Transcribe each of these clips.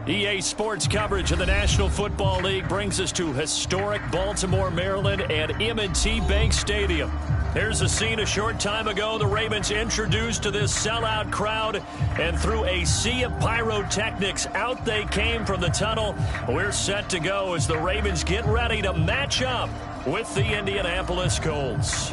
EA Sports coverage of the National Football League brings us to historic Baltimore, Maryland and M&T Bank Stadium. Here's a scene a short time ago. The Ravens introduced to this sellout crowd, and through a sea of pyrotechnics, out they came from the tunnel. We're set to go as the Ravens get ready to match up with the Indianapolis Colts.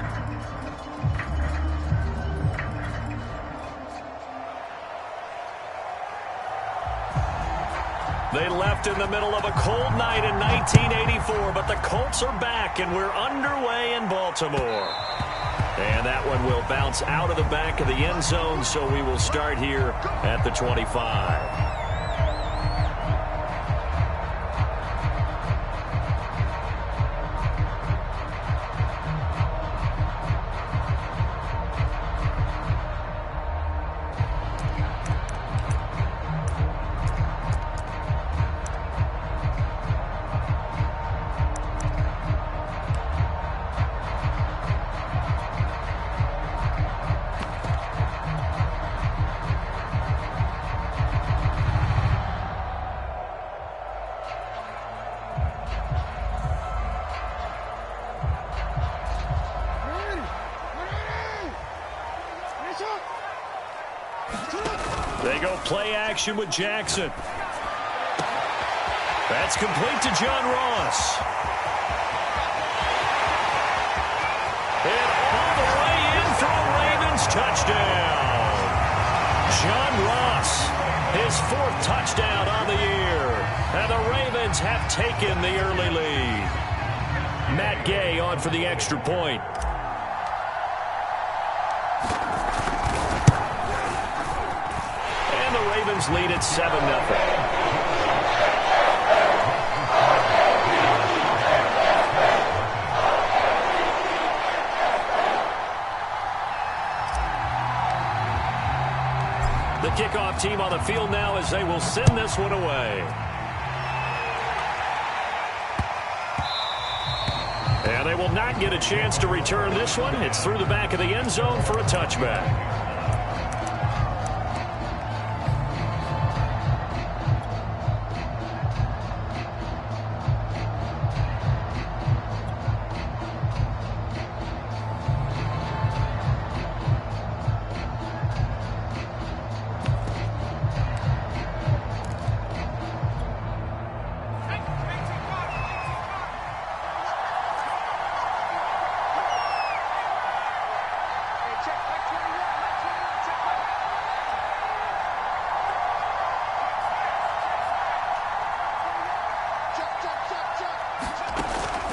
They left in the middle of a cold night in 1984, but the Colts are back, and we're underway in Baltimore. And that one will bounce out of the back of the end zone, so we will start here at the 25. They go play action with Jackson. That's complete to John Ross. And all the way in for a Ravens touchdown. John Ross, his 4th touchdown on the year. And the Ravens have taken the early lead. Matt Gay on for the extra point. Ravens lead at 7-0. The kickoff team on the field now as they will send this one away. And they will not get a chance to return this one. It's through the back of the end zone for a touchback.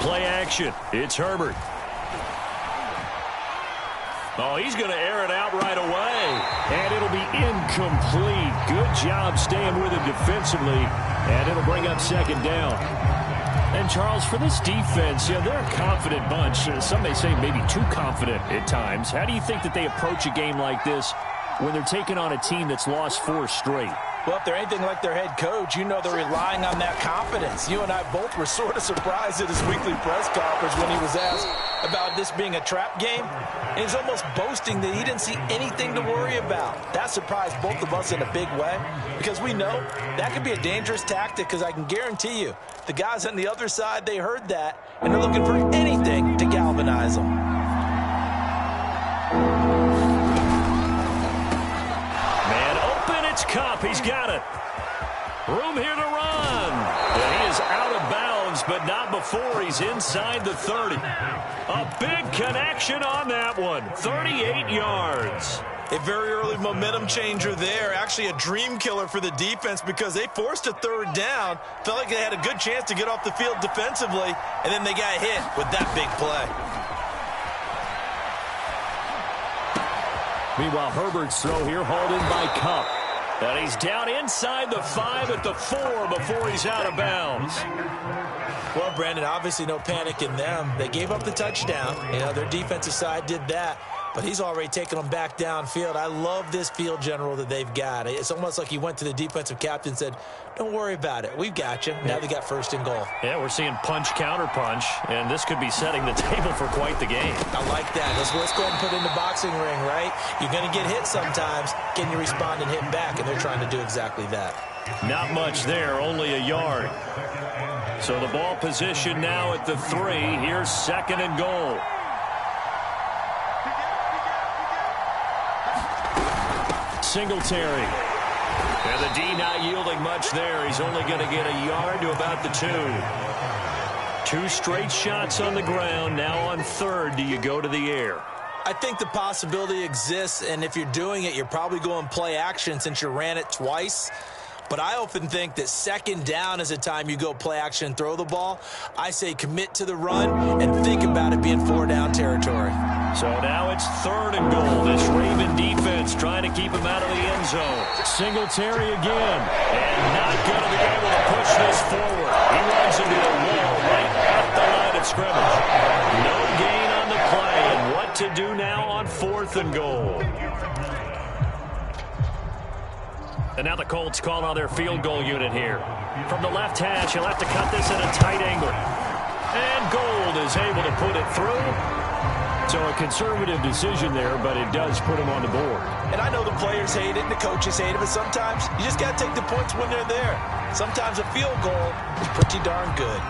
Play action. It's Herbert. Oh, he's going to air it out right away. And it'll be incomplete. Good job staying with it defensively. And it'll bring up 2nd down. And, Charles, for this defense, they're a confident bunch. Some may say maybe too confident at times. How do you think that they approach a game like this when they're taking on a team that's lost 4 straight? Well, if they're anything like their head coach, they're relying on that confidence. You and I both were sort of surprised at his weekly press conference when he was asked about this being a trap game. And he's almost boasting that he didn't see anything to worry about. That surprised both of us in a big way because we know that could be a dangerous tactic because I can guarantee you the guys on the other side, they heard that, and they're looking for anything to galvanize them. Cup, he's got it. Room here to run. And he is out of bounds, but not before he's inside the 30. A big connection on that one. 38 yards. A very early momentum changer there. Actually a dream killer for the defense because they forced a 3rd down. Felt like they had a good chance to get off the field defensively, and then they got hit with that big play. Meanwhile, Herbert's throw here hauled in by Cup. And he's down inside the 5 at the 4 before he's out of bounds. Well, Brandon, obviously no panic in them. They gave up the touchdown. Their defensive side did that. but he's already taken them back downfield. I love this field general that they've got. It's almost like he went to the defensive captain and said, don't worry about it. We've got you. Now they got first and goal. Yeah, we're seeing punch, counter punch, and this could be setting the table for quite the game. I like that. Let's go ahead and put it in the boxing ring, right? You're going to get hit sometimes. Can you respond and hit back? And they're trying to do exactly that. Not much there, only a yard. So the ball position now at the 3. Here's second and goal. Singletary. And the D not yielding much there. He's only going to get a yard to about the 2. 2 straight shots on the ground. Now on third, do you go to the air? I think the possibility exists, and if you're doing it, you're probably going play action since you ran it twice. But I often think that second down is a time you go play action and throw the ball. I say commit to the run and think about it being 4-down territory. So now it's third and goal. This Raven defense trying to keep him out of the end zone. Singletary again. And not going to be able to push this forward. He runs into the wall right at the line of scrimmage. No gain on the play. And what to do now on fourth and goal. And now the Colts call on their field goal unit here. From the left hash, he'll have to cut this at a tight angle. And Gold is able to put it through. So a conservative decision there, but it does put him on the board. And I know the players hate it and the coaches hate it, but sometimes you just got to take the points when they're there. Sometimes a field goal is pretty darn good.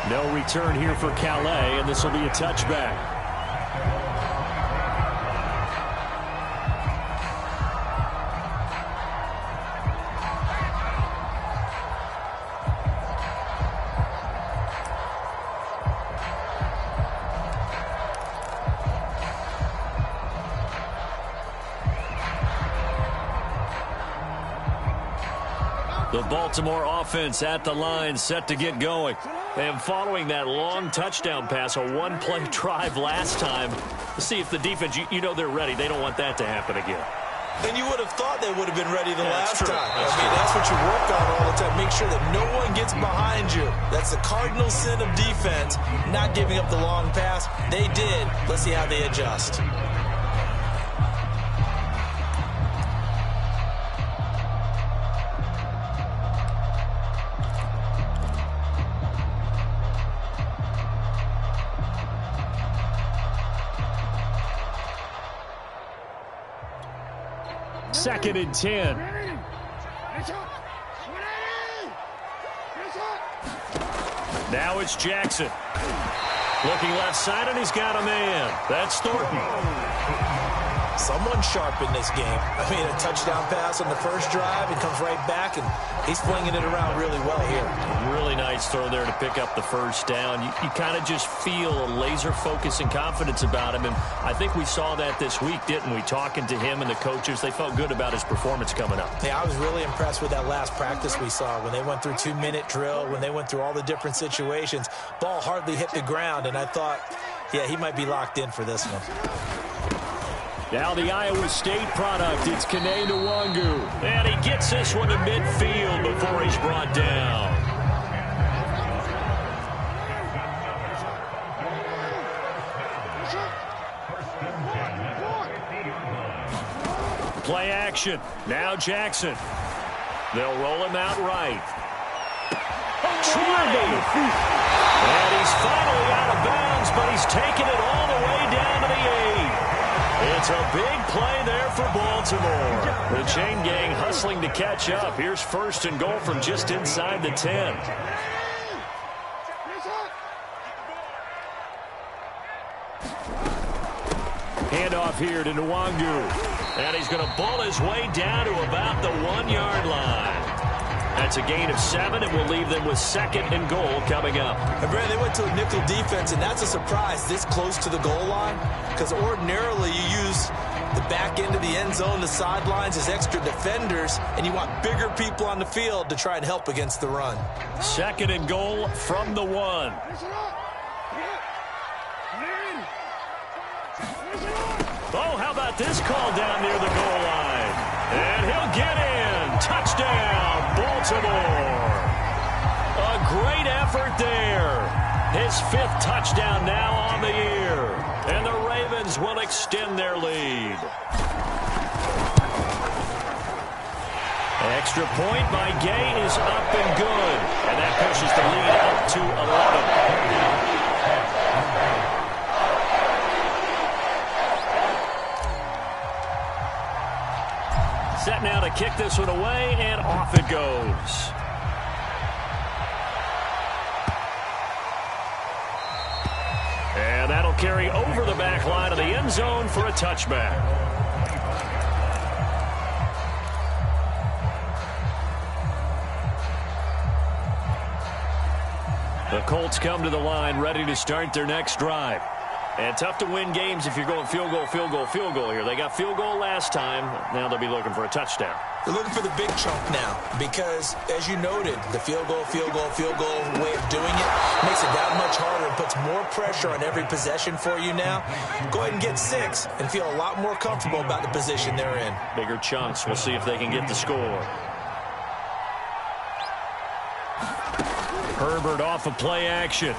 No return here for Calais, and this will be a touchback. The Baltimore offense at the line, set to get going. And following that long touchdown pass, a one-play drive last time, to see if the defense, you know they're ready. They don't want that to happen again. And you would have thought they would have been ready the last time. That's what you work on all the time. Make sure that no one gets behind you. That's the cardinal sin of defense, not giving up the long pass. They did. Let's see how they adjust. Second and 10. Now it's Jackson. Looking left side, and he's got a man. That's Thornton. Someone sharp in this game. I mean, a touchdown pass on the first drive and comes right back, and he's flinging it around really well here. Really nice throw there to pick up the first down. You kind of just feel a laser focus and confidence about him, and I think we saw that this week, didn't we? Talking to him and the coaches, they felt good about his performance coming up. Yeah, I was really impressed with that last practice we saw when they went through 2-minute drill, when they went through all the different situations. Ball hardly hit the ground, and I thought, yeah, he might be locked in for this one. Now the Iowa State product, it's Kene Nwangu. And he gets this one to midfield before he's brought down. Play action. Now Jackson. They'll roll him out right. And he's finally out of bounds, but he's taken it all the way down to the 8. It's a big play there for Baltimore. The chain gang hustling to catch up. Here's first and goal from just inside the 10. Handoff here to Nwangu. And he's going to ball his way down to about the 1-yard line. That's a gain of 7, and we'll leave them with second and goal coming up. And Brad, they went to a nickel defense, and that's a surprise this close to the goal line, because ordinarily you use the back end of the end zone, the sidelines as extra defenders, and you want bigger people on the field to try and help against the run. Second and goal from the 1. Oh, how about this call down near the goal line? And he'll get in. Touchdown, Baltimore. A great effort there. His 5th touchdown now on the year. And the Ravens will extend their lead. An extra point by Gay is up and good. And that pushes the lead out to 11. Set now to kick this one away, and off it goes. And that'll carry over the back line of the end zone for a touchback. The Colts come to the line ready to start their next drive. And tough to win games if you're going field goal, field goal, field goal here. They got field goal last time. Now they'll be looking for a touchdown. They're looking for the big chunk now because, as you noted, the field goal way of doing it makes it that much harder and puts more pressure on every possession for you now. Go ahead and get 6 and feel a lot more comfortable about the position they're in. Bigger chunks. We'll see if they can get the score. Herbert off of play action.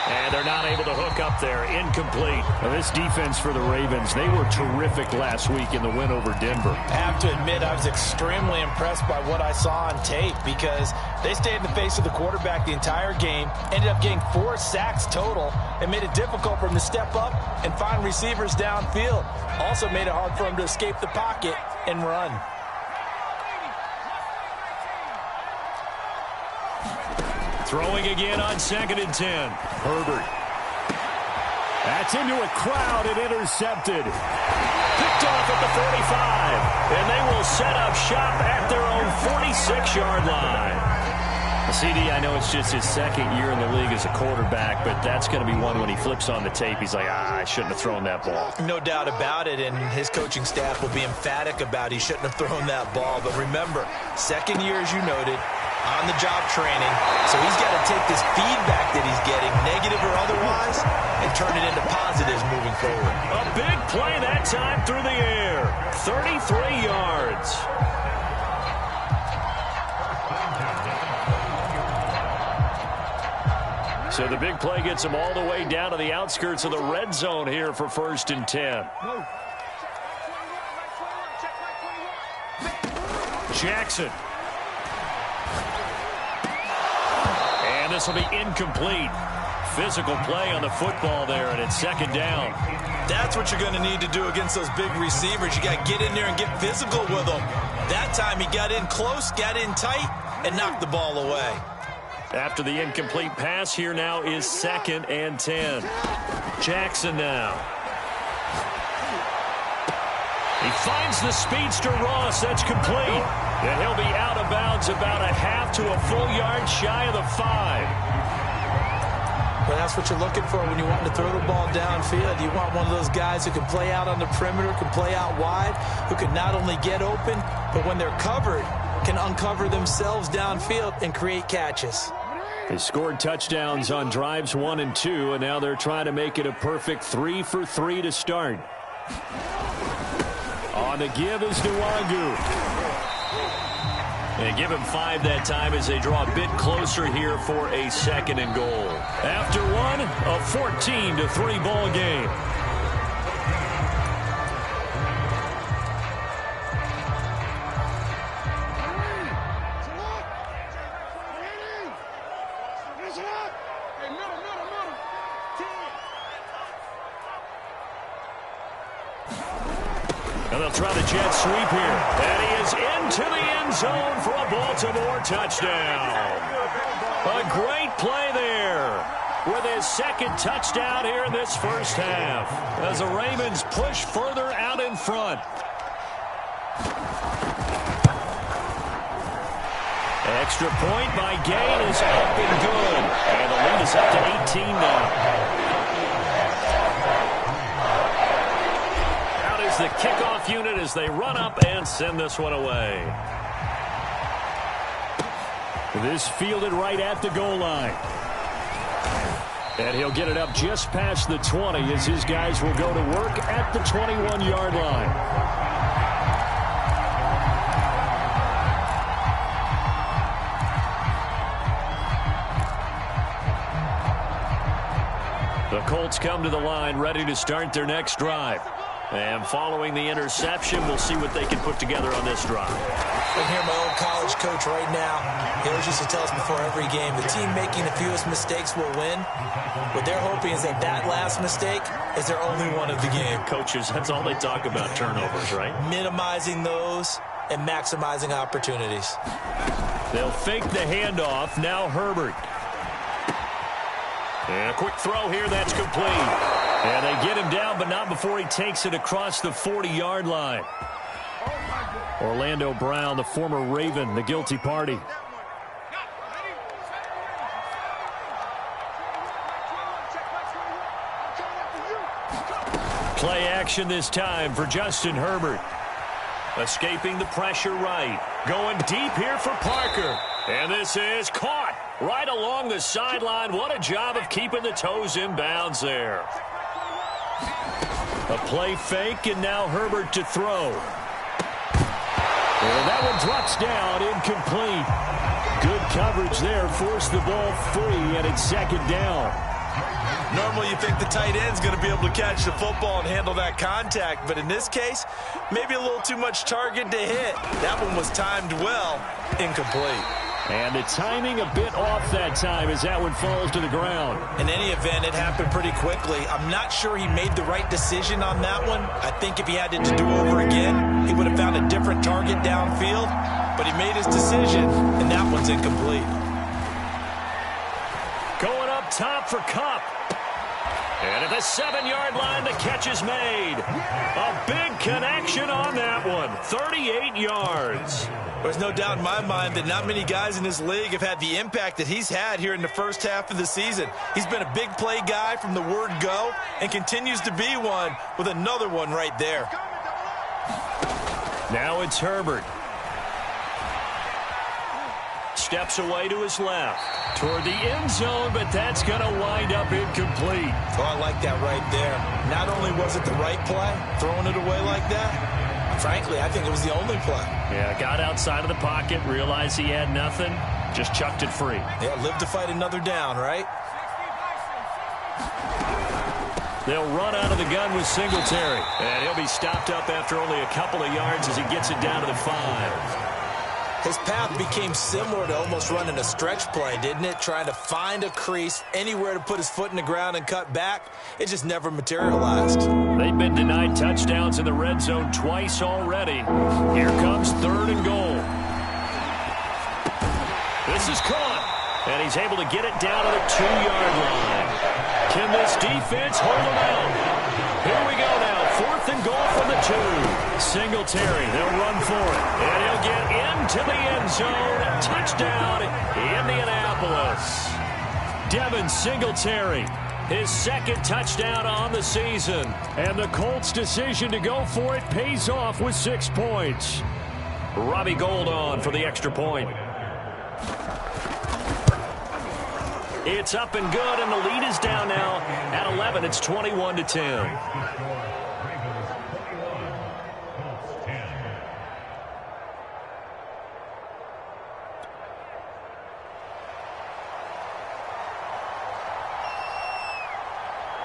And they're not able to hook up there. Incomplete. Now this defense for the Ravens, they were terrific last week in the win over Denver. I have to admit, I was extremely impressed by what I saw on tape because they stayed in the face of the quarterback the entire game, ended up getting 4 sacks total, and made it difficult for him to step up and find receivers downfield. Also made it hard for him to escape the pocket and run. Throwing again on 2nd and 10. Herbert. That's into a crowd and intercepted. Picked off at the 45. And they will set up shop at their own 46-yard line. CD, I know it's just his 2nd year in the league as a quarterback, but that's going to be one when he flips on the tape. He's like, I shouldn't have thrown that ball. No doubt about it, and his coaching staff will be emphatic about he shouldn't have thrown that ball. But remember, 2nd year, as you noted, on-the-job training, so he's got to take this feedback that he's getting, negative or otherwise, and turn it into positives moving forward. A big play that time through the air. 33 yards. So the big play gets him all the way down to the outskirts of the red zone here for 1st and 10. Jackson. And this will be incomplete. Physical play on the football there, and it's 2nd down. That's what you're going to need to do against those big receivers. You got to get in there and get physical with them. That time he got in close, got in tight, and knocked the ball away. After the incomplete pass, here now is 2nd and 10. Jackson now. He finds the speedster Ross. That's complete. And he'll be out of bounds about a half to a full yard shy of the 5. Well, that's what you're looking for when you want to throw the ball downfield. You want one of those guys who can play out on the perimeter, can play out wide, who can not only get open, but when they're covered, can uncover themselves downfield and create catches. They scored touchdowns on drives 1 and 2, and now they're trying to make it a perfect 3 for 3 to start. On the give is Nwangu. They give him 5 that time as they draw a bit closer here for a 2nd and goal. After one, a 14-3 ball game. And they'll try the jet sweep here. And he is into the end zone for a Baltimore touchdown. A great play there with his 2nd touchdown here in this 1st half as the Ravens push further out in front. Extra point by Gain is up and good. And the lead is up to 18 now. The kickoff unit as they run up and send this one away. This fielded right at the goal line. And he'll get it up just past the 20 as his guys will go to work at the 21-yard line. The Colts come to the line ready to start their next drive. And following the interception, we'll see what they can put together on this drive. I can hear my old college coach right now. He always used to tell us before every game, the team making the fewest mistakes will win. What they're hoping is that last mistake is their only one of the game. Coaches, that's all they talk about, turnovers, right? Minimizing those and maximizing opportunities. They'll fake the handoff. Now Herbert. And a quick throw here. That's complete. And they get him down, but not before he takes it across the 40-yard line. Orlando Brown, the former Raven, the guilty party. Play action this time for Justin Herbert. Escaping the pressure right. Going deep here for Parker. And this is caught right along the sideline. What a job of keeping the toes in bounds there. A play fake, and now Herbert to throw. And that one drops down, incomplete. Good coverage there, forced the ball free, and it's second down. Normally you think the tight end's going to be able to catch the football and handle that contact, but in this case, maybe a little too much target to hit. That one was timed well, incomplete. And the timing a bit off that time as that one falls to the ground. In any event, it happened pretty quickly. I'm not sure he made the right decision on that one. I think if he had it to do over again, he would have found a different target downfield. But he made his decision, and that one's incomplete. Going up top for Kupp. And at the 7-yard line, the catch is made. A big connection on that one. 38 yards. There's no doubt in my mind that not many guys in this league have had the impact that he's had here in the first half of the season. He's been a big play guy from the word go and continues to be one with another one right there. Now it's Herbert. Steps away to his left. Toward the end zone, but that's going to wind up incomplete. Oh, I like that right there. Not only was it the right play, throwing it away like that, frankly, I think it was the only play. Yeah, got outside of the pocket, realized he had nothing, just chucked it free. Yeah, live to fight another down, right? They'll run out of the gun with Singletary. And he'll be stopped up after only a couple of yards as he gets it down to the 5. His path became similar to almost running a stretch play, didn't it? Trying to find a crease, anywhere to put his foot in the ground and cut back. It just never materialized. They've been denied touchdowns in the red zone twice already. Here comes 3rd and goal. This is caught. And he's able to get it down to the 2-yard line. Can this defense hold him out? Here we go now. 4th and goal from the 2. Singletary, they'll run for it. And he'll get into the end zone. Touchdown, Indianapolis. Devin Singletary, his 2nd touchdown on the season. And the Colts' decision to go for it pays off with 6 points. Robbie Gould on for the extra point. It's up and good, and the lead is down now at 11. It's 21-10.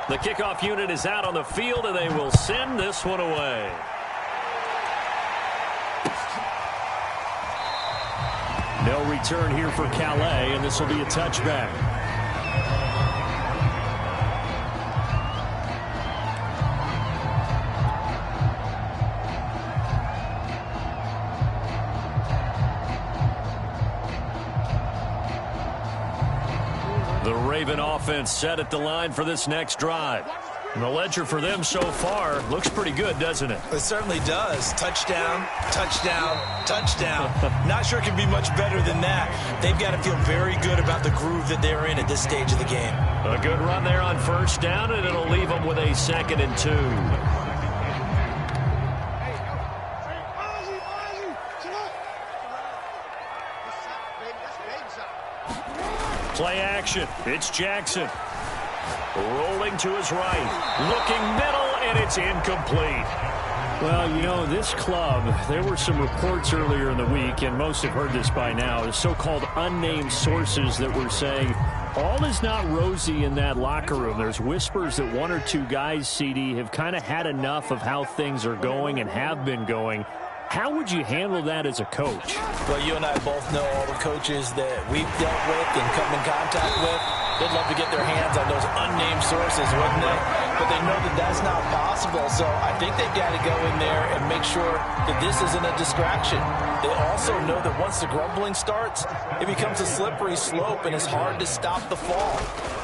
The kickoff unit is out on the field, and they will send this one away. No return here for Calais, and this will be a touchback. The Raven offense set at the line for this next drive. And the ledger for them so far looks pretty good, doesn't it? It certainly does. Touchdown, touchdown, touchdown. Not sure it can be much better than that. They've got to feel very good about the groove that they're in at this stage of the game. A good run there on 1st down, and it'll leave them with a 2nd and 2. Play action. It's Jackson. Rolling to his right. Looking middle, and it's incomplete. Well, you know, this club, there were some reports earlier in the week, and most have heard this by now, the so-called unnamed sources that were saying All is not rosy in that locker room. There's whispers that one or two guys, CD, have kind of had enough of how things are going and have been going. How would you handle that as a coach? Well, you and I both know all the coaches that we've dealt with and come in contact with. They'd love to get their hands on those unnamed sources, wouldn't they? But they know that that's not possible. So I think they've got to go in there and make sure that this isn't a distraction. They also know that once the grumbling starts, it becomes a slippery slope and it's hard to stop the fall.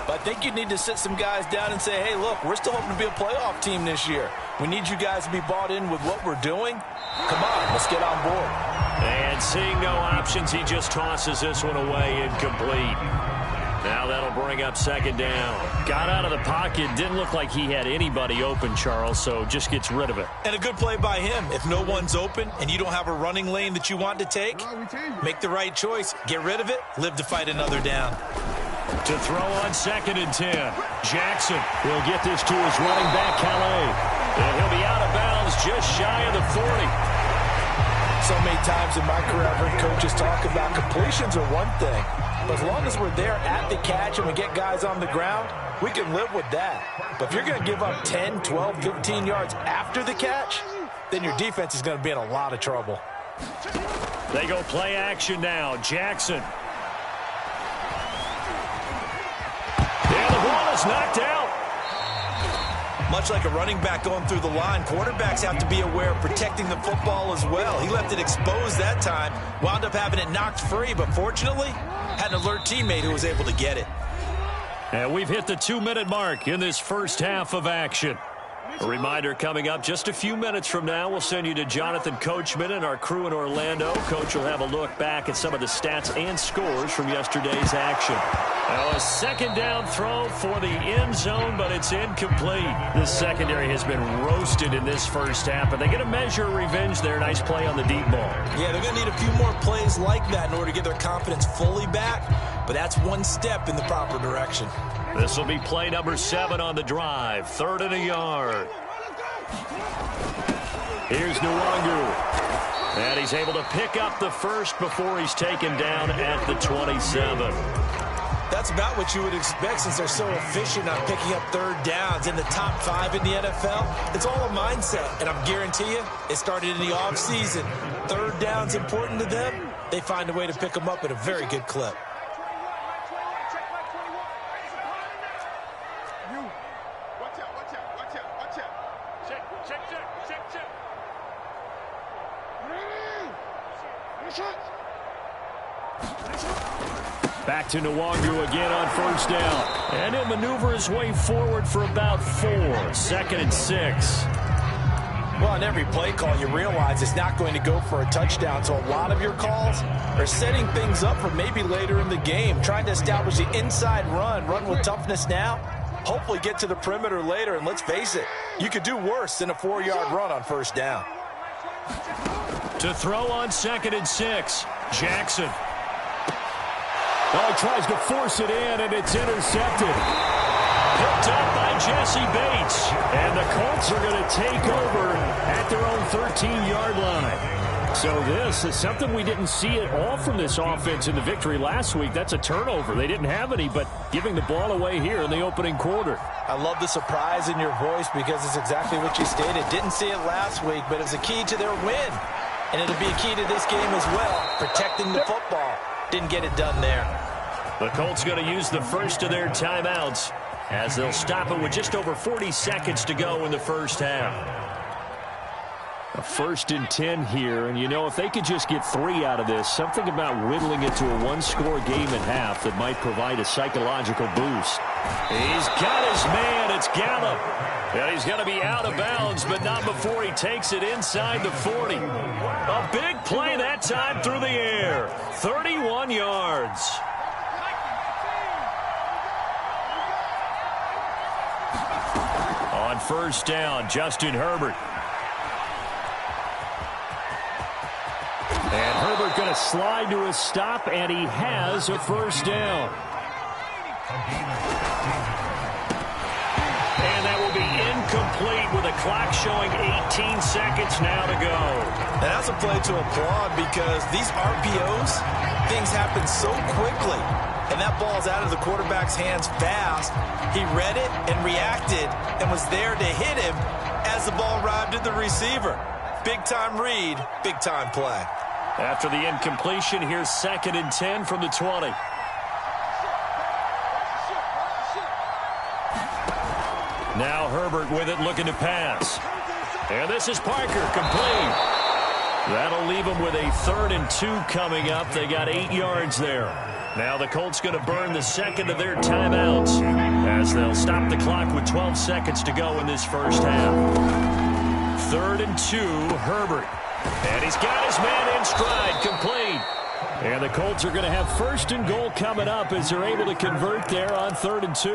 But I think you need to sit some guys down and say, hey, look, we're still hoping to be a playoff team this year. We need you guys to be bought in with what we're doing. Come on, let's get on board. And seeing no options, he just tosses this one away, incomplete. Now that'll bring up second down. Got out of the pocket. Didn't look like he had anybody open, Charles, so just gets rid of it. And a good play by him. If no one's open and you don't have a running lane that you want to take, make the right choice. Get rid of it. Live to fight another down. To throw on 2nd and 10. Jackson will get this to his running back, Calais. And he'll be out of bounds just shy of the 40. So many times in my career, I've heard coaches talk about completions are one thing. But as long as we're there at the catch and we get guys on the ground, we can live with that. But if you're going to give up 10, 12, 15 yards after the catch, then your defense is going to be in a lot of trouble. They go play action now. Jackson. And the ball is knocked out. Much like a running back going through the line, quarterbacks have to be aware of protecting the football as well. He left it exposed that time, wound up having it knocked free, but fortunately, had an alert teammate who was able to get it. And we've hit the 2-minute mark in this first half of action. A reminder coming up just a few minutes from now. We'll send you to Jonathan Coachman and our crew in Orlando. Coach will have a look back at some of the stats and scores from yesterday's action. Now a second down throw for the end zone, but it's incomplete. This secondary has been roasted in this first half, but they get a measure of revenge there. Nice play on the deep ball. Yeah, they're going to need a few more plays like that in order to get their confidence fully back, but that's one step in the proper direction. This will be play number 7 on the drive. 3rd and a yard. Here's Nwangu. And he's able to pick up the first before he's taken down at the 27. That's about what you would expect since they're so efficient on picking up 3rd downs in the top 5 in the NFL. It's all a mindset, and I'm guarantee you it started in the offseason. 3rd down's important to them. They find a way to pick them up at a very good clip. Back to Nwangu again on 1st down. And he'll maneuver his way forward for about 4. 2nd and 6. Well, on every play call, you realize it's not going to go for a touchdown. So a lot of your calls are setting things up for maybe later in the game, trying to establish the inside run with toughness now, hopefully get to the perimeter later. And let's face it, you could do worse than a 4-yard run on 1st down. To throw on 2nd and 6, Jackson. Oh, he tries to force it in, and it's intercepted. Picked up by Jesse Bates. And the Colts are going to take over at their own 13-yard line. So this is something we didn't see at all from this offense in the victory last week. That's a turnover. They didn't have any, but giving the ball away here in the opening quarter. I love the surprise in your voice because it's exactly what you stated. Didn't see it last week, but it was a key to their win. And it'll be a key to this game as well, protecting the football. Didn't get it done there. The Colts going to use the first of their timeouts as they'll stop it with just over 40 seconds to go in the first half. A 1st and 10 here, and you know, if they could just get 3 out of this, something about whittling it to a 1-score game at half that might provide a psychological boost. He's got his man. It's Gallup. And he's going to be out of bounds, but not before he takes it inside the 40. A big play that time through the air. 31 yards. On 1st down, Justin Herbert. And Herbert going to slide to a stop, and he has a 1st down. And that will be incomplete with a clock showing 18 seconds now to go. And that's a play to applaud because these RPOs, things happen so quickly. And that that ball's out of the quarterback's hands fast. He read it and reacted and was there to hit him as the ball arrived at the receiver. Big-time read, big-time play. After the incompletion, here's 2nd and 10 from the 20. Now Herbert with it, looking to pass. And this is Parker, complete. That'll leave them with a 3rd and 2 coming up. They got 8 yards there. Now the Colts going to burn the second of their timeouts as they'll stop the clock with 12 seconds to go in this first half. 3rd and 2, Herbert. And he's got his man in stride, complete. And the Colts are going to have 1st and goal coming up as they're able to convert there on 3rd and 2.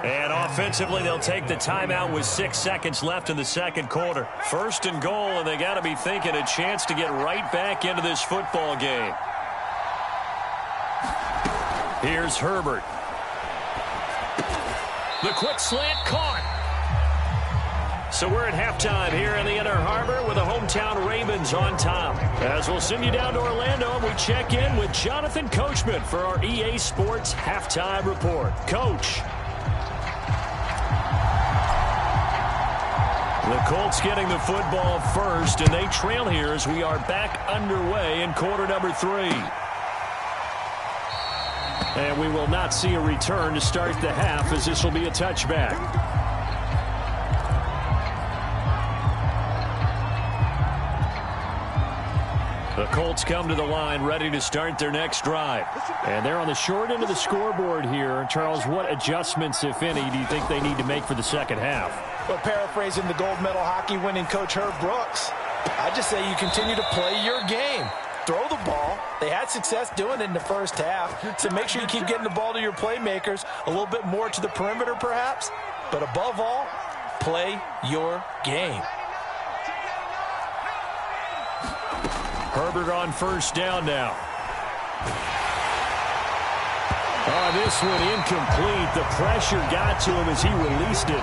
And offensively, they'll take the timeout with 6 seconds left in the second quarter. 1st and goal, and they got to be thinking a chance to get right back into this football game. Here's Herbert. The quick slant caught. So we're at halftime here in the Inner Harbor with the hometown Ravens on top. As we'll send you down to Orlando and we check in with Jonathan Coachman for our EA Sports Halftime Report. Coach. The Colts getting the football first, and they trail here as we are back underway in quarter number 3. And we will not see a return to start the half as this will be a touchback. The Colts come to the line ready to start their next drive. And they're on the short end of the scoreboard here. Charles, what adjustments, if any, do you think they need to make for the second half? Well, paraphrasing the gold medal hockey winning coach Herb Brooks, I just say you continue to play your game. Throw the ball. They had success doing it in the first half. So make sure you keep getting the ball to your playmakers, a little bit more to the perimeter perhaps. But above all, play your game. Herbert on 1st down now. Oh, this one incomplete. The pressure got to him as he released it.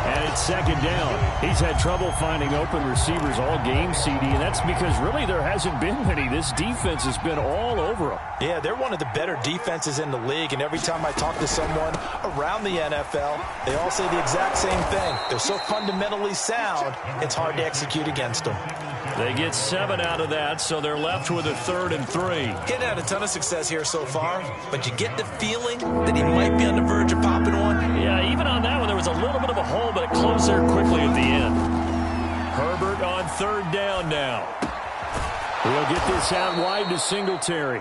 And it's 2nd down. He's had trouble finding open receivers all game, CD, and that's because really there hasn't been many. This defense has been all over them. Yeah, they're one of the better defenses in the league, and every time I talk to someone around the NFL, they all say the exact same thing. They're so fundamentally sound, it's hard to execute against them. They get 7 out of that, so they're left with a 3rd and 3. Getting had a ton of success here so far, but you get the feeling that he might be on the verge of popping one. Yeah, even on that one, there was a little bit of a hole, but it closed there quickly at the end. Herbert on 3rd down now. He'll get this out wide to Singletary.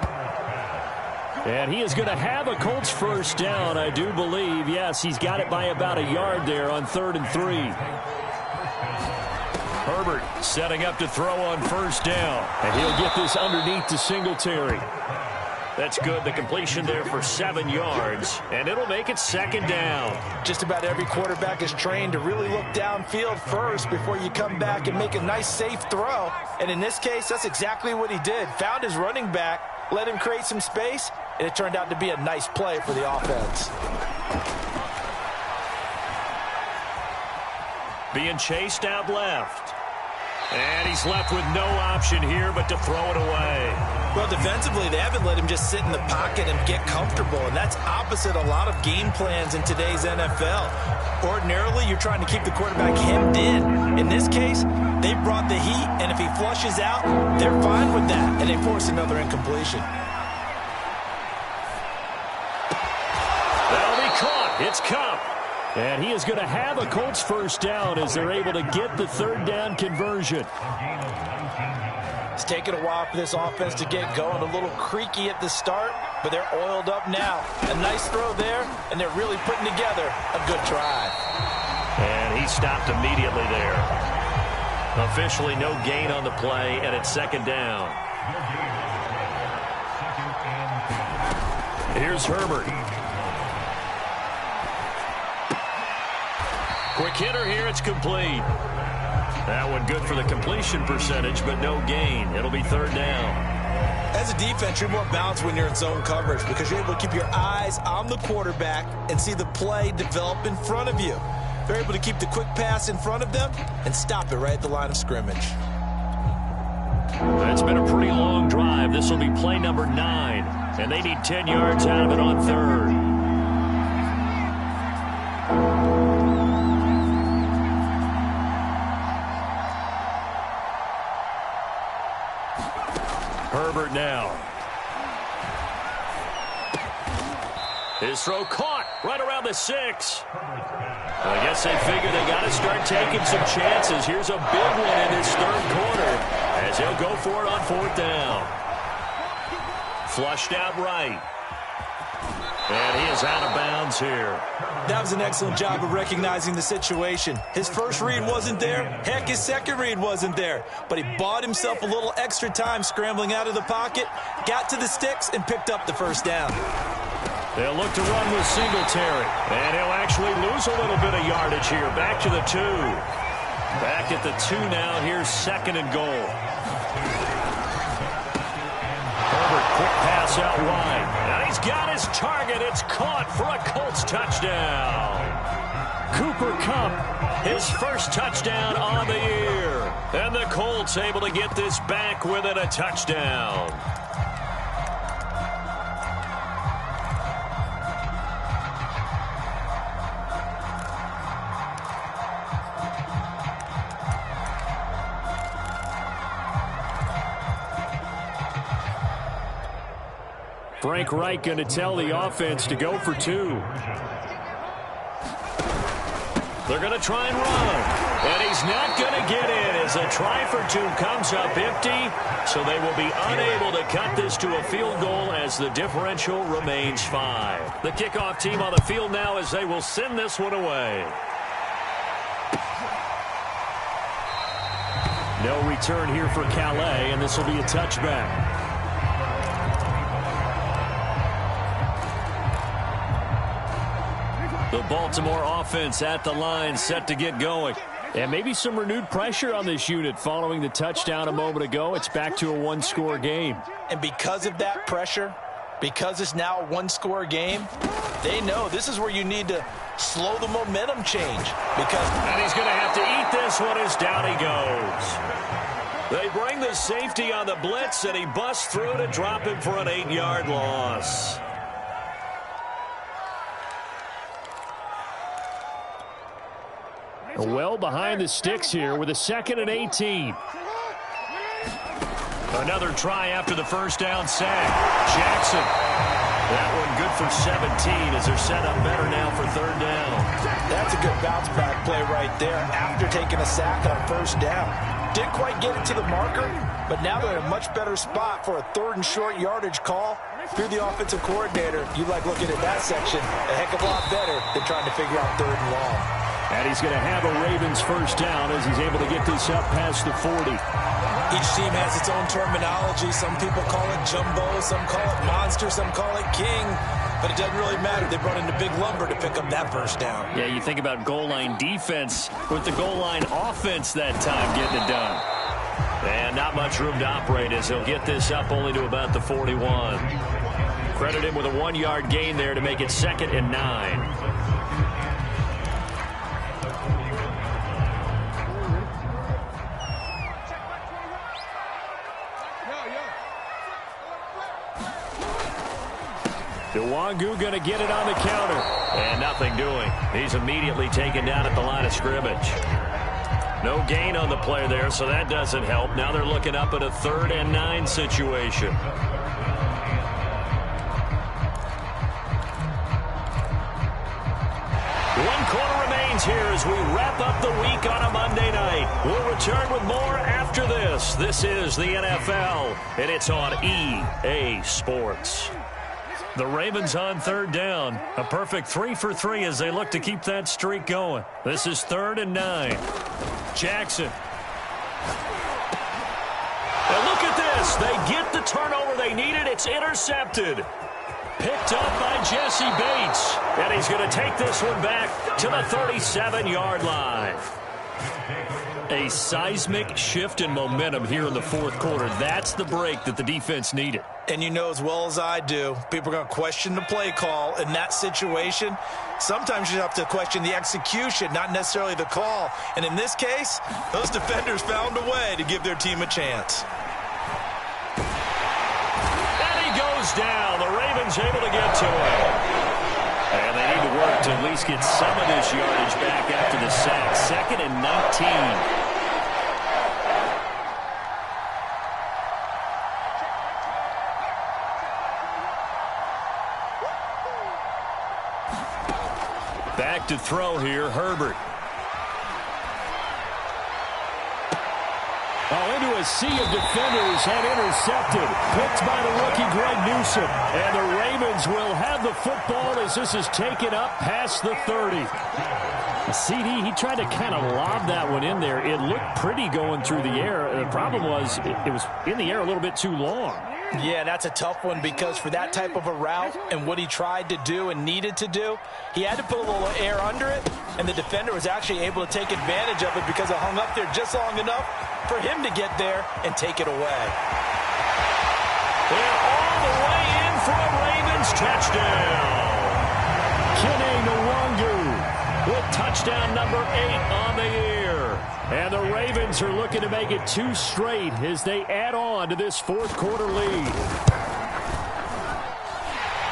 And he is going to have a Colts 1st down, I do believe. Yes, he's got it by about a yard there on 3rd and 3. Herbert setting up to throw on 1st down. And he'll get this underneath to Singletary. That's good. The completion there for 7 yards. And it'll make it 2nd down. Just about every quarterback is trained to really look downfield first before you come back and make a nice, safe throw. And in this case, that's exactly what he did. Found his running back, let him create some space, and it turned out to be a nice play for the offense. Being chased out left. And he's left with no option here but to throw it away. Well, defensively, they haven't let him just sit in the pocket and get comfortable, and that's opposite a lot of game plans in today's NFL. Ordinarily, you're trying to keep the quarterback hemmed in. In this case, they brought the heat, and if he flushes out, they're fine with that, and they force another incompletion. That'll be caught. It's Cup. And he is going to have a Colts 1st down as they're able to get the 3rd down conversion. It's taken a while for this offense to get going. A little creaky at the start, but they're oiled up now. A nice throw there, and they're really putting together a good drive. And he stopped immediately there. Officially no gain on the play, and it's 2nd down. Here's Herbert. Quick hitter here, it's complete. That one good for the completion percentage, but no gain. It'll be 3rd down. As a defense, you're more balanced when you're in zone coverage because you're able to keep your eyes on the quarterback and see the play develop in front of you. They're able to keep the quick pass in front of them and stop it right at the line of scrimmage. It's been a pretty long drive. This will be play number 9, and they need 10 yards out of it on 3rd. start now. His throw caught right around the 6. I guess they figure they got to start taking some chances. Here's a big one in this third quarter as he'll go for it on 4th down. Flushed out right. And he is out of bounds here. That was an excellent job of recognizing the situation. His first read wasn't there. Heck, his second read wasn't there. But he bought himself a little extra time scrambling out of the pocket, got to the sticks, and picked up the 1st down. They'll look to run with Singletary. And he'll actually lose a little bit of yardage here. Back to the 2. Back at the 2 now. Here's 2nd and goal. Herbert, quick pass out wide. And he's got his target. It's caught for a Colts touchdown. Cooper Kupp, his first touchdown on the year. And the Colts able to get this back within a touchdown. Frank Reich going to tell the offense to go for 2. They're going to try and run. And he's not going to get in as a try for 2 comes up empty. So they will be unable to cut this to a field goal as the differential remains 5. The kickoff team on the field now as they will send this one away. No return here for Calais, and this will be a touchback. The Baltimore offense at the line, set to get going. And maybe some renewed pressure on this unit following the touchdown a moment ago. It's back to a 1-score game. And because of that pressure, because it's now a 1-score game, they know this is where you need to slow the momentum change. And he's going to have to eat this one as down he goes. They bring the safety on the blitz, and he busts through to drop him for an 8-yard loss. Well behind the sticks here with a 2nd and 18. Another try after the 1st down sack. Jackson. That one good for 17 as they're set up better now for 3rd down. That's a good bounce back play right there after taking a sack on 1st down. Didn't quite get it to the marker, but now they're in a much better spot for a 3rd and short yardage call. If you're the offensive coordinator, you like looking at that section a heck of a lot better than trying to figure out 3rd and long. And he's going to have a Ravens 1st down as he's able to get this up past the 40. Each team has its own terminology. Some people call it jumbo, some call it monster, some call it king. But it doesn't really matter. They brought in the big lumber to pick up that 1st down. Yeah, you think about goal line defense with the goal line offense that time getting it done. And not much room to operate as he'll get this up only to about the 41. Credit him with a 1-yard gain there to make it 2nd and 9. Nwangu going to get it on the counter. And nothing doing. He's immediately taken down at the line of scrimmage. No gain on the play there, so that doesn't help. Now they're looking up at a 3rd and 9 situation. One quarter remains here as we wrap up the week on a Monday night. We'll return with more after this. This is the NFL, and it's on EA Sports. The Ravens on 3rd down. A perfect 3 for 3 as they look to keep that streak going. This is 3rd and 9. Jackson. And look at this. They get the turnover they needed. It's intercepted. Picked up by Jesse Bates. And he's going to take this one back to the 37-yard line. A seismic shift in momentum here in the 4th quarter. That's the break that the defense needed. And you know as well as I do, people are going to question the play call in that situation. Sometimes you have to question the execution, not necessarily the call. And in this case, those defenders found a way to give their team a chance. And he goes down. The Ravens able to get to him. And they need to work to at least get some of this yardage back after the sack. 2nd and 19. Back to throw here, Herbert. Oh, into a sea of defenders and intercepted. Picked by the rookie Greg Newsome. And the Ravens will have the football as this is taken up past the 30. CD, he tried to kind of lob that one in there. It looked pretty going through the air. The problem was it was in the air a little bit too long. Yeah, that's a tough one because for that type of a route and what he tried to do and needed to do, he had to put a little air under it, and the defender was actually able to take advantage of it because it hung up there just long enough for him to get there and take it away. And all the way in for a Ravens touchdown. Kene Nwangu with touchdown number 8 on the year. And the Ravens are looking to make it 2 straight as they add on to this fourth quarter lead.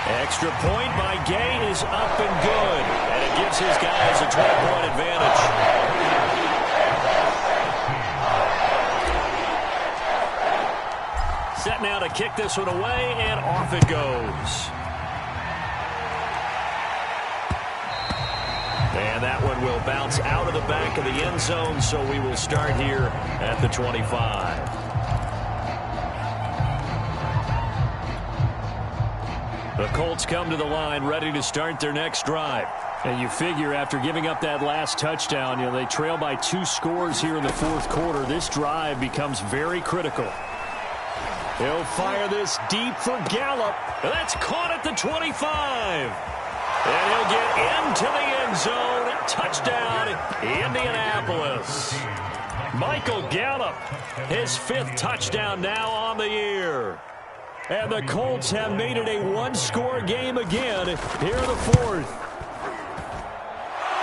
Extra point by Gay is up and good. And it gives his guys a 12-point advantage. Set now to kick this one away, and off it goes. And that one will bounce out of the back of the end zone, so we will start here at the 25. The Colts come to the line ready to start their next drive. And you figure after giving up that last touchdown, they trail by 2 scores here in the fourth quarter. This drive becomes very critical. He'll fire this deep for Gallup. That's caught at the 25. And he'll get into the end zone. Touchdown, Indianapolis. Michael Gallup, his 5th touchdown now on the year. And the Colts have made it a 1-score game again here in the fourth.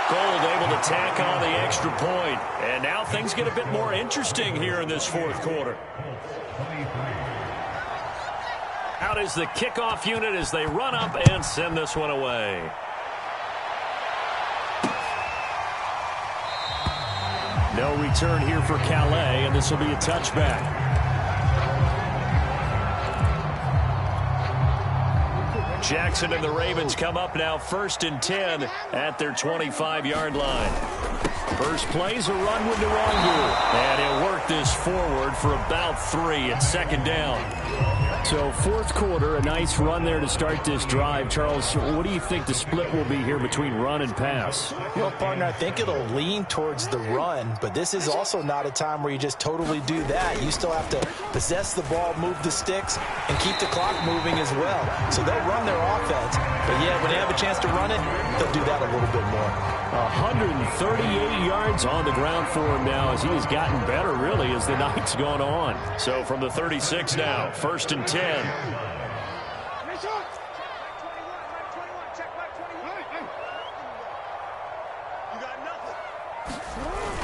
Gold able to tack on the extra point. And now things get a bit more interesting here in this fourth quarter. Out is the kickoff unit as they run up and send this one away. No return here for Calais, and this will be a touchback. Jackson and the Ravens come up now 1st and 10 at their 25-yard line. First play's a run with Nwangu. And he'll work this forward for about 3 at 2nd down. So fourth quarter, a nice run there to start this drive. Charles, what do you think the split will be here between run and pass? Well, partner, I think it'll lean towards the run, but this is also not a time where you just totally do that. You still have to possess the ball, move the sticks, and keep the clock moving as well. So they'll run their offense, but yeah, when they have a chance to run it, they'll do that a little bit more. 138 yards on the ground for him now as he has gotten better, really, as the night's gone on. So from the 36 now, 1st and 10.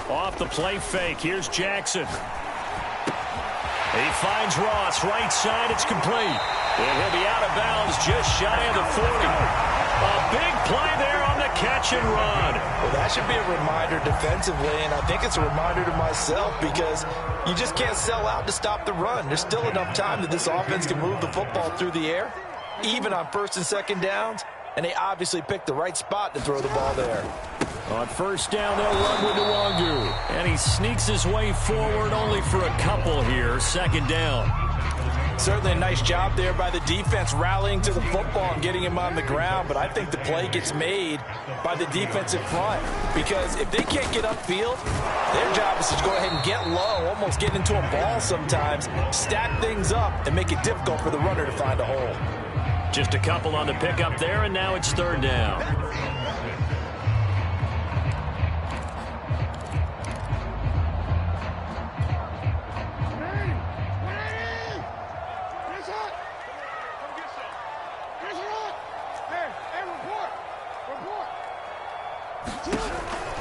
Off the play fake, here's Jackson. He finds Ross, right side, it's complete. And he'll be out of bounds just shy of the 40. A big play there on the catch and run. Well, that should be a reminder defensively, and I think it's a reminder to myself because you just can't sell out to stop the run. There's still enough time that this offense can move the football through the air, even on 1st and 2nd downs, and they obviously picked the right spot to throw the ball there. On 1st down, they'll run with Nwangu. And he sneaks his way forward only for a couple here, 2nd down. Certainly a nice job there by the defense rallying to the football and getting him on the ground, but I think the play gets made by the defensive front because if they can't get upfield, their job is to go ahead and get low, almost get into a ball sometimes, stack things up, and make it difficult for the runner to find a hole. Just a couple on the pickup there, and now it's 3rd down.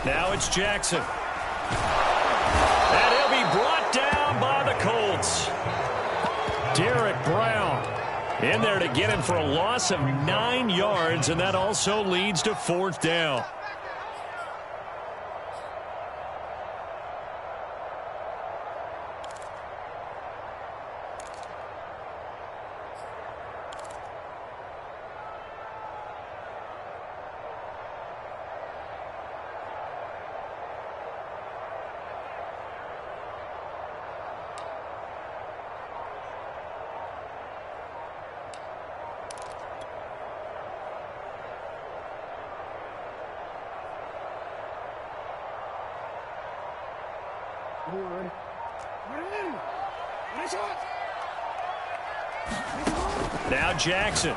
Now it's Jackson. And he'll be brought down by the Colts. Derek Brown in there to get him for a loss of 9 yards, and that also leads to 4th down. Now Jackson.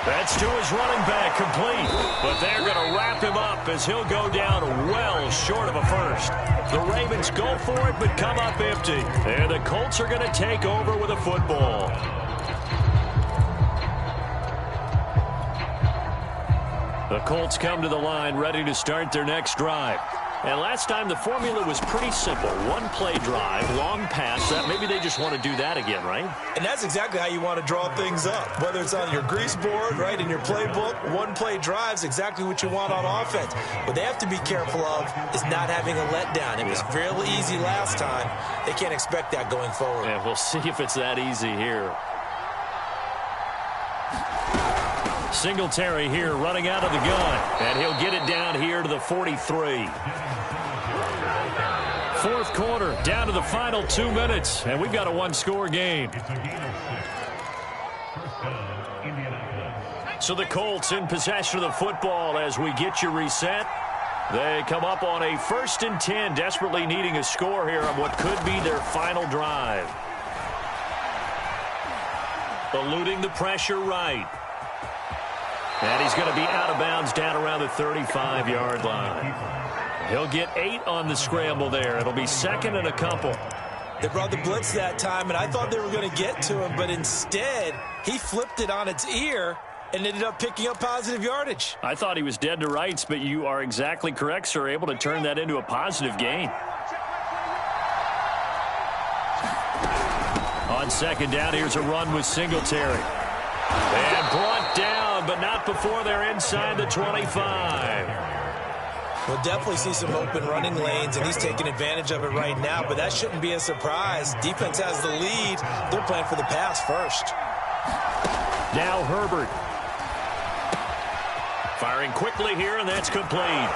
That's to his running back, complete. But they're going to wrap him up as he'll go down well short of a first. The Ravens go for it but come up empty. And the Colts are going to take over with a football. The Colts come to the line ready to start their next drive. And last time the formula was pretty simple. One play drive, long pass. That maybe they just want to do that again, right? And that's exactly how you want to draw things up. Whether it's on your grease board, right, in your playbook, one play drive is exactly what you want on offense. What they have to be careful of is not having a letdown. It was real easy last time. They can't expect that going forward. Yeah, we'll see if it's that easy here. Singletary here running out of the gun. And he'll get it down here to the 43. Fourth quarter, down to the final 2 minutes. And we've got a one-score game. So the Colts in possession of the football as we get you reset. They come up on a 1st and 10, desperately needing a score here on what could be their final drive. Eluding the pressure right. And he's going to be out of bounds down around the 35-yard line. He'll get 8 on the scramble there. It'll be 2nd and a couple. They brought the blitz that time, and I thought they were going to get to him, but instead he flipped it on its ear and ended up picking up positive yardage. I thought he was dead to rights, but you are exactly correct, sir, able to turn that into a positive gain. On 2nd down, here's a run with Singletary. And brought down, but not before they're inside the 25. We'll definitely see some open running lanes, and he's taking advantage of it right now, but that shouldn't be a surprise. Defense has the lead. They're playing for the pass first. Now Herbert. Firing quickly here, and that's complete.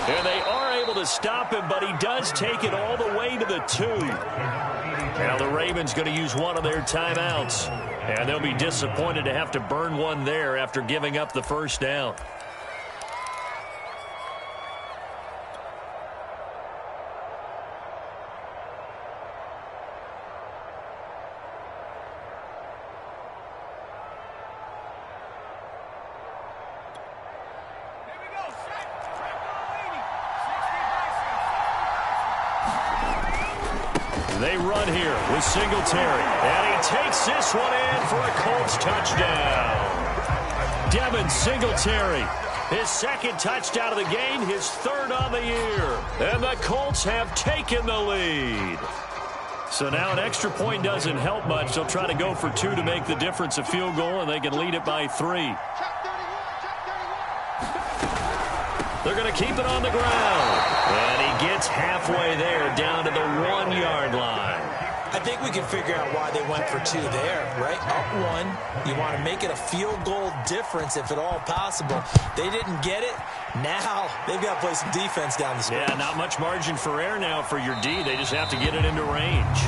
And they are able to stop him, but he does take it all the way to the 2. Now the Ravens going to use one of their timeouts. And they'll be disappointed to have to burn one there after giving up the first down. They run here with Singletary. And he takes this one in for a Colts touchdown. Devin Singletary, his 2nd touchdown of the game, his 3rd on the year. And the Colts have taken the lead. So now an extra point doesn't help much. They'll try to go for 2 to make the difference a field goal, and they can lead it by 3. They're going to keep it on the ground. And he gets halfway there, down to the 1-yard line. I think we can figure out why they went for 2 there, right? Up 1, you want to make it a field goal difference if at all possible. They didn't get it. Now they've got to play some defense down the stretch. Yeah, not much margin for error now for your D. They just have to get it into range.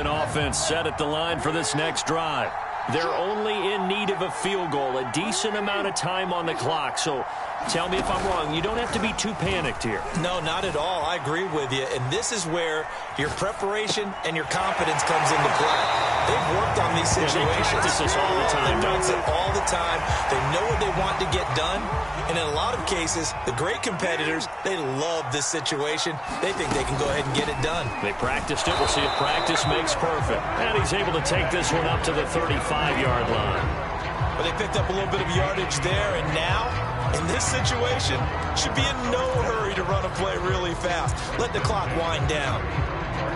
Offense set at the line for this next drive. They're only in need of a field goal, a decent amount of time on the clock. So tell me if I'm wrong. You don't have to be too panicked here. No, not at all. I agree with you. And this is where your preparation and your confidence comes into play. They've worked on these situations. They practice this all the time. They practice it all the time. They know what they want to get done. And in a lot of cases, the great competitors, they love this situation. They think they can go ahead and get it done. They practiced it. We'll see if practice makes perfect. And he's able to take this one up to the 35-yard line. But they picked up a little bit of yardage there, and now, in this situation, should be in no hurry to run a play really fast. Let the clock wind down.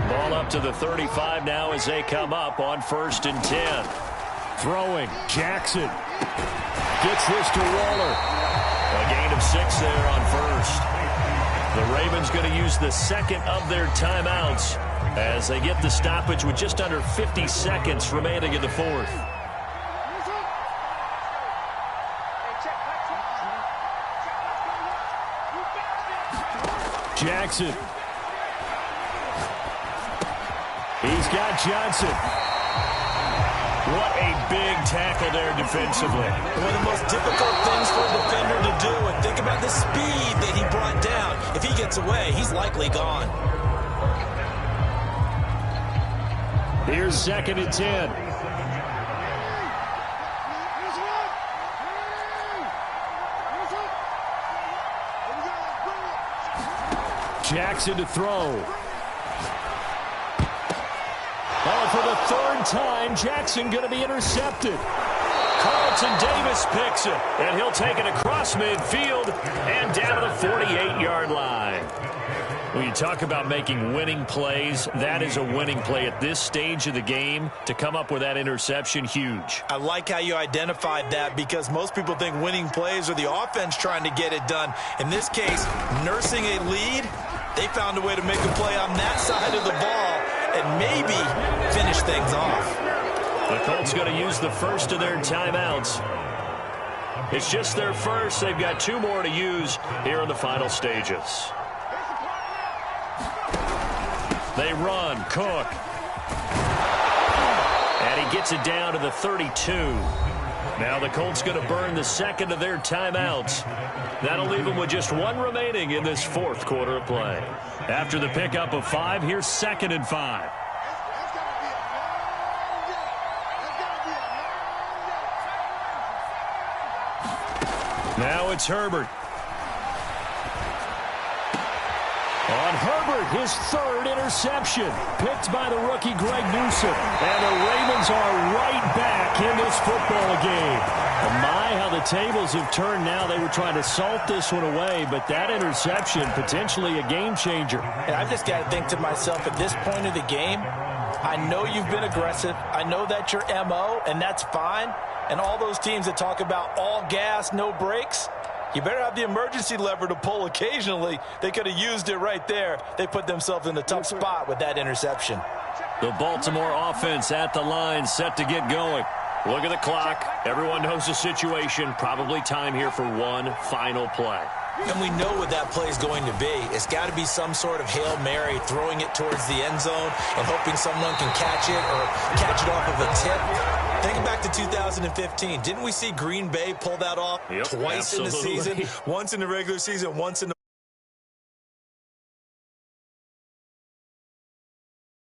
Ball up to the 35 now as they come up on 1st and 10. Throwing, Jackson. Gets this to Waller. A gain of 6 there on 1st. The Ravens going to use the 2nd of their timeouts as they get the stoppage with just under 50 seconds remaining in the 4th. Jackson. He's got Johnson. What a big tackle there defensively. One of the most difficult things for a defender to do. And think about the speed that he brought down. If he gets away, he's likely gone. Here's 2nd and 10. Jackson to throw. Oh, for the 3rd time, Jackson going to be intercepted. Carlton Davis picks it, and he'll take it across midfield and down to the 48-yard line. When you talk about making winning plays, that is a winning play at this stage of the game. To come up with that interception, huge. I like how you identified that, because most people think winning plays are the offense trying to get it done. In this case, nursing a lead, they found a way to make a play on that side of the ball and maybe finish things off. The Colts going to use the first of their timeouts. It's just their first. They've got 2 more to use here in the final stages. They run. Cook. And he gets it down to the 32. Now the Colts going to burn the 2nd of their timeouts. That'll leave them with just 1 remaining in this 4th quarter of play. After the pickup of 5, here's 2nd and 5. Now it's Herbert. On Herbert, his 3rd interception. Picked by the rookie Greg Newsome. And the Ravens are right back in this football game. And my, how the tables have turned now. They were trying to salt this one away, but that interception, potentially a game changer. And I've just got to think to myself, at this point of the game, I know you've been aggressive. I know that's your MO, and that's fine. And all those teams that talk about all gas, no brakes, you better have the emergency lever to pull occasionally. They could have used it right there. They put themselves in a tough spot with that interception. The Baltimore offense at the line, set to get going. Look at the clock. Everyone knows the situation. Probably time here for one final play. And we know what that play is going to be. It's got to be some sort of Hail Mary, throwing it towards the end zone and hoping someone can catch it or catch it off of a tip. Think back to 2015. Didn't we see Green Bay pull that off twice in the season? Once in the regular season, once in the